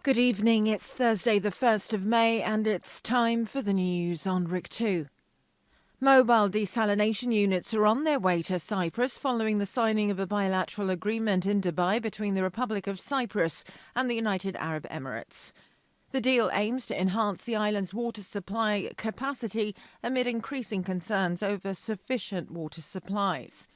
Good evening, it's Thursday the 1st of May and it's time for the news on RIK2. Mobile desalination units are on their way to Cyprus following the signing of a bilateral agreement in Dubai between the Republic of Cyprus and the United Arab Emirates. The deal aims to enhance the island's water supply capacity amid increasing concerns over sufficient water supplies.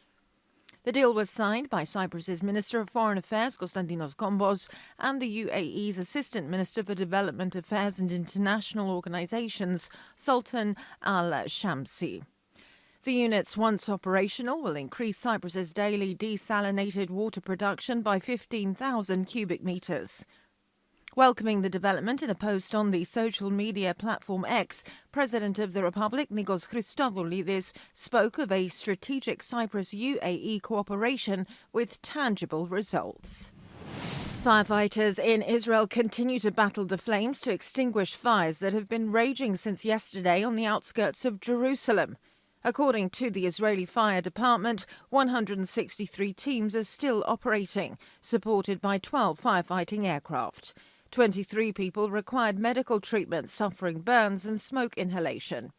The deal was signed by Cyprus's Minister of Foreign Affairs, Konstantinos Kombos, and the UAE's Assistant Minister for Development Affairs and International Organizations, Sultan Al-Shamsi. The units, once operational, will increase Cyprus's daily desalinated water production by 15,000 cubic meters. Welcoming the development in a post on the social media platform X, President of the Republic, Nikos Christodoulidis, spoke of a strategic Cyprus-UAE cooperation with tangible results. Firefighters in Israel continue to battle the flames to extinguish fires that have been raging since yesterday on the outskirts of Jerusalem. According to the Israeli Fire Department, 163 teams are still operating, supported by 12 firefighting aircraft. 23 people required medical treatment, suffering burns and smoke inhalation.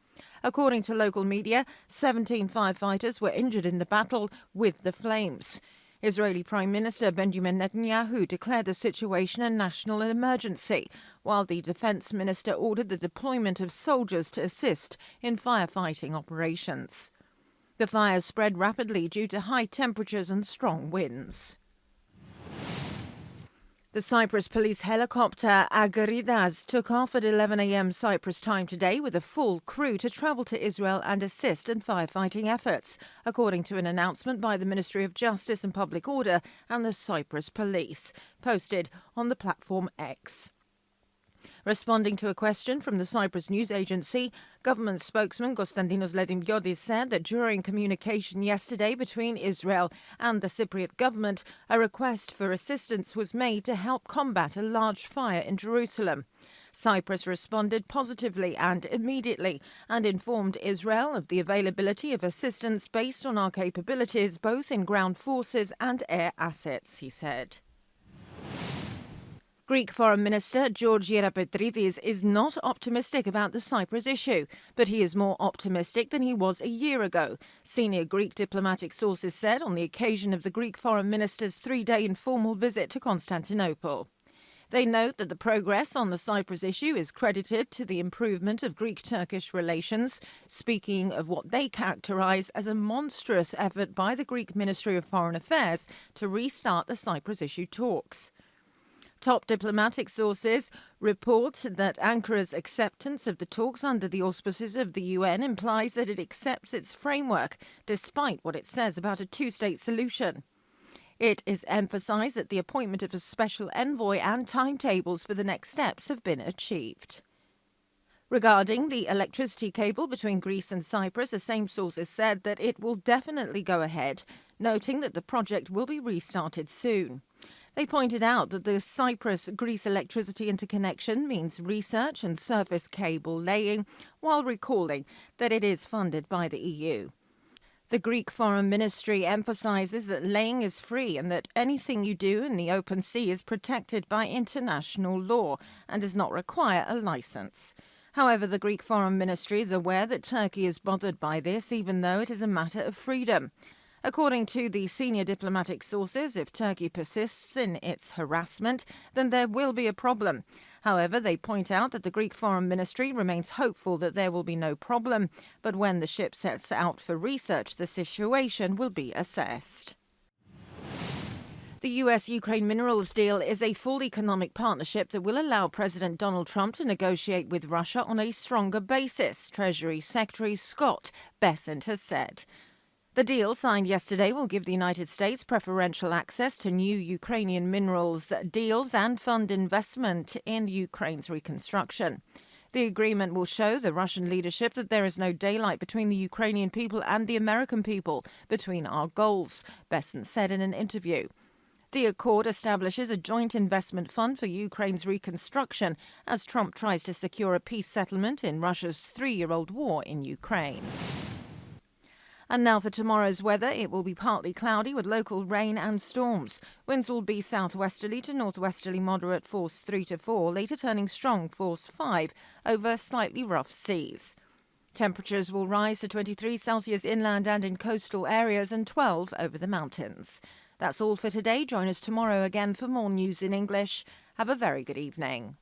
According to local media, 17 firefighters were injured in the battle with the flames. Israeli Prime Minister Benjamin Netanyahu declared the situation a national emergency, while the Defense Minister ordered the deployment of soldiers to assist in firefighting operations. The fires spread rapidly due to high temperatures and strong winds. The Cyprus police helicopter Agaridas took off at 11 a.m. Cyprus time today with a full crew to travel to Israel and assist in firefighting efforts, according to an announcement by the Ministry of Justice and Public Order and the Cyprus police, posted on the platform X. Responding to a question from the Cyprus news agency, government spokesman Konstantinos Ledimyodis said that during communication yesterday between Israel and the Cypriot government, a request for assistance was made to help combat a large fire in Jerusalem. Cyprus responded positively and immediately and informed Israel of the availability of assistance based on our capabilities both in ground forces and air assets, he said. Greek Foreign Minister George Yerapetridis is not optimistic about the Cyprus issue, but he is more optimistic than he was a year ago, senior Greek diplomatic sources said on the occasion of the Greek Foreign Minister's three-day informal visit to Constantinople. They note that the progress on the Cyprus issue is credited to the improvement of Greek-Turkish relations, speaking of what they characterise as a monstrous effort by the Greek Ministry of Foreign Affairs to restart the Cyprus issue talks. Top diplomatic sources report that Ankara's acceptance of the talks under the auspices of the UN implies that it accepts its framework, despite what it says about a two-state solution. It is emphasised that the appointment of a special envoy and timetables for the next steps have been achieved. Regarding the electricity cable between Greece and Cyprus, the same sources said that it will definitely go ahead, noting that the project will be restarted soon. They pointed out that the Cyprus-Greece electricity interconnection means research and surface cable laying, while recalling that it is funded by the EU. The Greek Foreign Ministry emphasises that laying is free and that anything you do in the open sea is protected by international law and does not require a licence. However, the Greek Foreign Ministry is aware that Turkey is bothered by this, even though it is a matter of freedom. According to the senior diplomatic sources, if Turkey persists in its harassment, then there will be a problem. However, they point out that the Greek Foreign Ministry remains hopeful that there will be no problem, but when the ship sets out for research, the situation will be assessed. The US-Ukraine minerals deal is a full economic partnership that will allow President Donald Trump to negotiate with Russia on a stronger basis, Treasury Secretary Scott Bessent has said. The deal signed yesterday will give the United States preferential access to new Ukrainian minerals deals and fund investment in Ukraine's reconstruction. The agreement will show the Russian leadership that there is no daylight between the Ukrainian people and the American people between our goals, Bessent said in an interview. The accord establishes a joint investment fund for Ukraine's reconstruction as Trump tries to secure a peace settlement in Russia's three-year-old war in Ukraine. And now for tomorrow's weather. It will be partly cloudy with local rain and storms. Winds will be southwesterly to northwesterly moderate, force 3 to 4, later turning strong, force 5, over slightly rough seas. Temperatures will rise to 23 Celsius inland and in coastal areas and 12 over the mountains. That's all for today. Join us tomorrow again for more news in English. Have a very good evening.